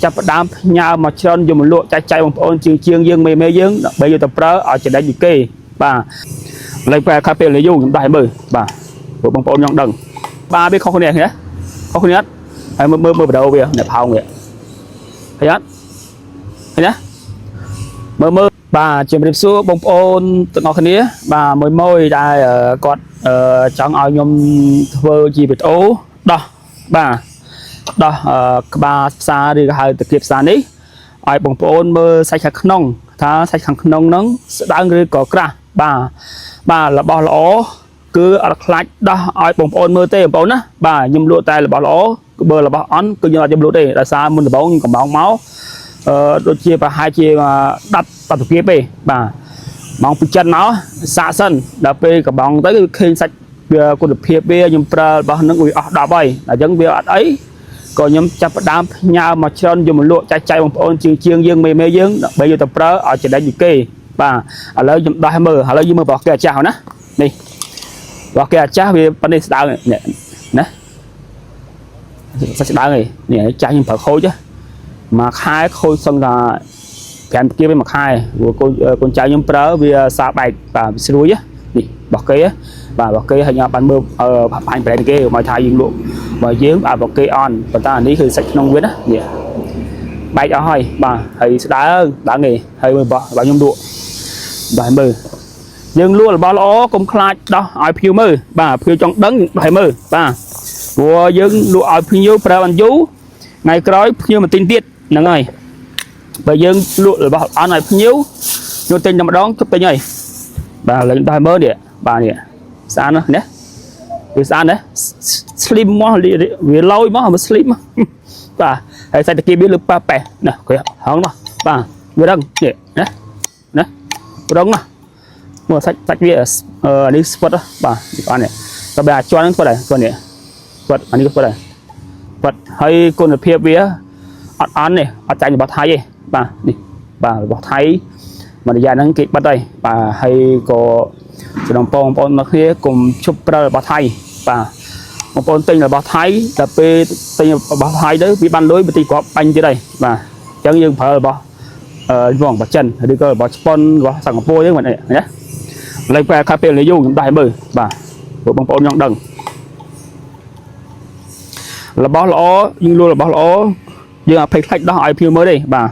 ចាប់ផ្ដើមញ៉ាំមកច្រើនយកមកលក់ចែកបងប្អូនជាងយើងមេយើងដើម្បីយកទៅប្រើឲ្យចំណេញពីគេបាទលេខពេលខាពេលយូរខ្ញុំដាក់ឲ្យមើលបាទពួកបងប្អូនចង់ដឹងបាទវាខុសគ្នាណាខុសគ្នាអត់ហើយមើលវីដេអូវាអ្នកផោងវាឃើញអត់ឃើញណាមើលបាទជំរាបសួរបងប្អូនទាំងអស់គ្នាបាទមួយដែលគាត់ចង់ឲ្យខ្ញុំធ្វើជាវីដេអូដោះបាទដោះក្បាលផ្សារឬក៏ហៅទៅគៀបផ្សារនេះឲ្យបងប្អូនមើលសាច់ខាងក្នុងថាសាច់ខាងក្នុងហ្នឹងស្ដើងឬក៏ក្រាស់បាទរបស់ល្អគឺអត់ខ្លាចដោះឲ្យបងប្អូនមើលទេបងប្អូនណាបាទខ្ញុំលក់តែរបស់ល្អគឺបើរបស់អន់គឺខ្ញុំអត់យកលក់ទេដោយសារមុនដំបូងខ្ញុំកំងមកដូចជាប្រហែលជា10ទៅគៀបទេបាទម៉ោងពីចិនមកសាកសិនដល់ពេលកំងទៅគឺឃើញសាច់វាគុណភាពវាខ្ញុំប្រើរបស់ហ្នឹងវាអស់10ហើយអញ្ចឹងវាអត់អីក៏ខ្ញុំចាប់ផ្ដើមញ៉ាំមកច្រើនយកមកលក់ចែកបងប្អូនជាងយើងមេយើងដើម្បីយកទៅប្រើឲ្យចំណេញពីគេបាទឥឡូវខ្ញុំដោះឲ្យមើលឥឡូវយើងមើលរបស់គេអាចាស់ណានេះរបស់គេអាចាស់វាប៉ុណ្នេះស្ដើងនេះណាសាច់ស្ដើងនេះចាស់ខ្ញុំប្រើខូចមួយខែខូចសឹងថា5គៀបមួយខែព្រោះកូនចៅខ្ញុំប្រើវាសាបែកបាទវាស្រួយនេះរបស់គេបាទរបស់គេហើយញ៉ាំបានមើលបាញ់ប្រែគេមកថាយើងលក់បើយើងរបស់គេអន់ប៉ុន្តែអានេះគឺសាច់ក្នុងវាណានេះបែកអស់ហើយបាទហើយស្ដើងដល់នេះហើយមើលរបស់ខ្ញុំលក់ដល់មើលយើងលក់របស់ល្អកុំខ្លាចដោះឲ្យភ្ញៀវមើលបាទភ្ញៀវចង់ដឹងដោះឲ្យមើលបាទព្រោះយើងលក់ឲ្យភ្ញៀវប្រើបានយូរថ្ងៃក្រោយភ្ញៀវមកទិញទៀតហ្នឹងហើយបើយើងលក់របស់អន់ឲ្យភ្ញៀវយកទិញតែម្ដងជប់ទិញហើយបាទលេងដោះមើលនេះបាទនេះស្អាតណាស់វាស្អាតណាស់ slim មកវាឡយមកមក slim បាទហើយសាច់តាគីវាលើប៉ប៉ែណាគេហងនោះបាទវារឹងនេះណារឹងណាមើលសាច់វានេះស្វិតបាទបងនេះតើបើអាចជន់ហ្នឹងស្វិតហើយស្វិតនេះស្វិតអានេះក៏ស្វិតហើយស្វិតហើយគុណភាពវាអត់អន់នេះអត់ចាញ់របស់ថៃទេបាទនេះបាទរបស់ថៃមួយរយៈហ្នឹងគេបិទហើយបាទហើយក៏ចំណងបងប្អូនមកគ្នាកុំជប់ប្រើរបស់ថៃបាទបងប្អូនទិញរបស់ថៃដល់ពេលទិញរបស់ថៃទៅវាបានលុយបន្តិចគាត់បាញ់ទៀតហើយបាទអញ្ចឹងយើងប្រើរបស់របស់ចិនឬក៏របស់ជប៉ុនរបស់សិង្ហបុរីហ្នឹងណាលេខពេលខាពេលយូរខ្ញុំដាក់ឲ្យមើលបាទព្រោះបងប្អូនចង់ដឹងរបស់ល្អយើងលក់របស់ល្អយើងអត់ភ័យខ្លាចដោះឲ្យភ្ញៀវមើលទេបាទ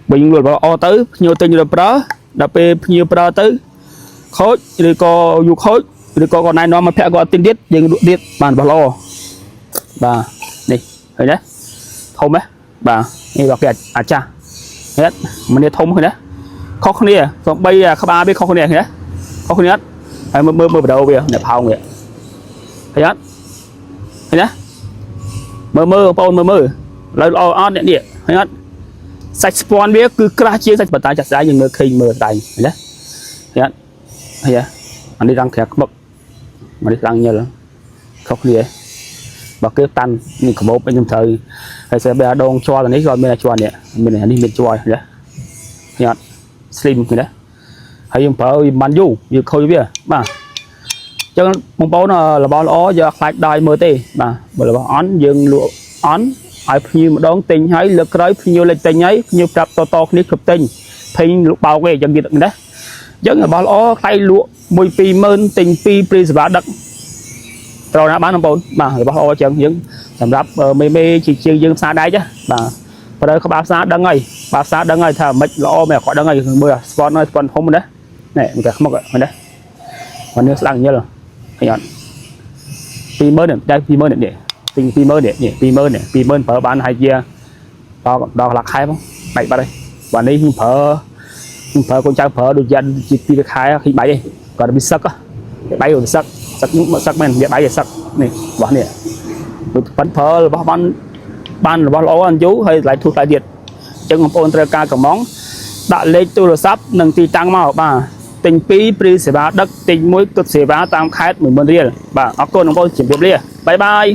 បើយើងលក់របស់ល្អទៅភ្ញៀវទិញទៅប្រើដល់ពេលភ្ញៀវប្រើទៅខូចឬក៏យូរខូចឬក៏គាត់ណែនាំមកភ័ក្រគាត់ទិញទៀតយើងលក់ទៀតបានរបស់ល្អបាទនេះឃើញទេធំទេបាទនេះរបស់គេអាចាស់ហេតុម្នាធំឃើញទេខុសគ្នាសំបីក្បាលវាខុសគ្នាឃើញទេខុសគ្នាអត់ហើយមើលវីដេអូវាអ្នកផោងវាឃើញអត់ឃើញទេមើលបងប្អូនមើលឡើយល្អអត់នេះឃើញអត់សាច់ស្ពាន់វាគឺក្រាស់ជាងសាច់បតាចាស់ស្ដាយយើងមើលឃើញមើលដៃឃើញទេឃើញអត់ហើយអានេះរងក្រាស់ក្បឹកអានេះរងញិលខុសគ្នាបើគេតាន់នេះក្បោបខ្ញុំត្រូវហើយស្រាប់តែដងជ័រនេះក៏មានជ័រនេះមាននេះមានជ័រឃើញទេឃើញអត់ slim ឃើញទេហើយយើងប្រើវាបានយូរយើងខូចវាបាទអញ្ចឹងបងប្អូនរបស់ល្អយកខ្លាចដល់មើលទេបាទបើរបស់អន់យើងលក់អន់ឲ្យភ្ញៀវម្ដងទិញហើយលើកក្រោយភ្ញៀវលេចទិញហើយភ្ញៀវប្រាប់តគ្នាគ្រប់ទិញភ័យលក់បោកទេអញ្ចឹងទៀតណាអញ្ចឹងរបស់ល្អខ្លាយលក់1-20000ទិញ2ព្រីសេវាដឹកត្រូវណាបានបងប្អូនបាទរបស់ល្អអញ្ចឹងយើងសម្រាប់មេជាងយើងផ្សារដែកបាទប្រើក្បាលផ្សារដឹងហើយបាទផ្សារដឹងហើយថាមិនល្អមិនគាត់ដឹងហើយមើលស្ពនហើយស្ពនធំណានេះមិនតែខ្មុកហ្នឹងណាមកនេះស្លាំងញិលឃើញអត់20000នេះតែ20000នេះទិញ20000នេះ20000ប្រើបានហើយជាដល់កន្លះខែផងបែកបាត់ហើយបាទនេះខ្ញុំប្រើកូនចៅប្រើដូចយ៉ាងជា2ខែឃើញបែកឯងគាត់វាសឹកបែកវាសឹកសឹកមែនវាបែកសឹកនេះរបស់នេះដូចប៉ិនប្រើរបស់បានរបស់ល្អអញ្ជូហើយថ្លៃធូរថ្លៃទៀតអញ្ចឹងបងប្អូនត្រូវការកំងដាក់លេខទូរស័ព្ទនិងទីតាំងមកបាទទិញ2ព្រីសេវាដឹកទិញ1គិតសេវាតាមខេត្ត10000រៀលបាទអរគុណបងប្អូនជម្រាបលាបាយបាយ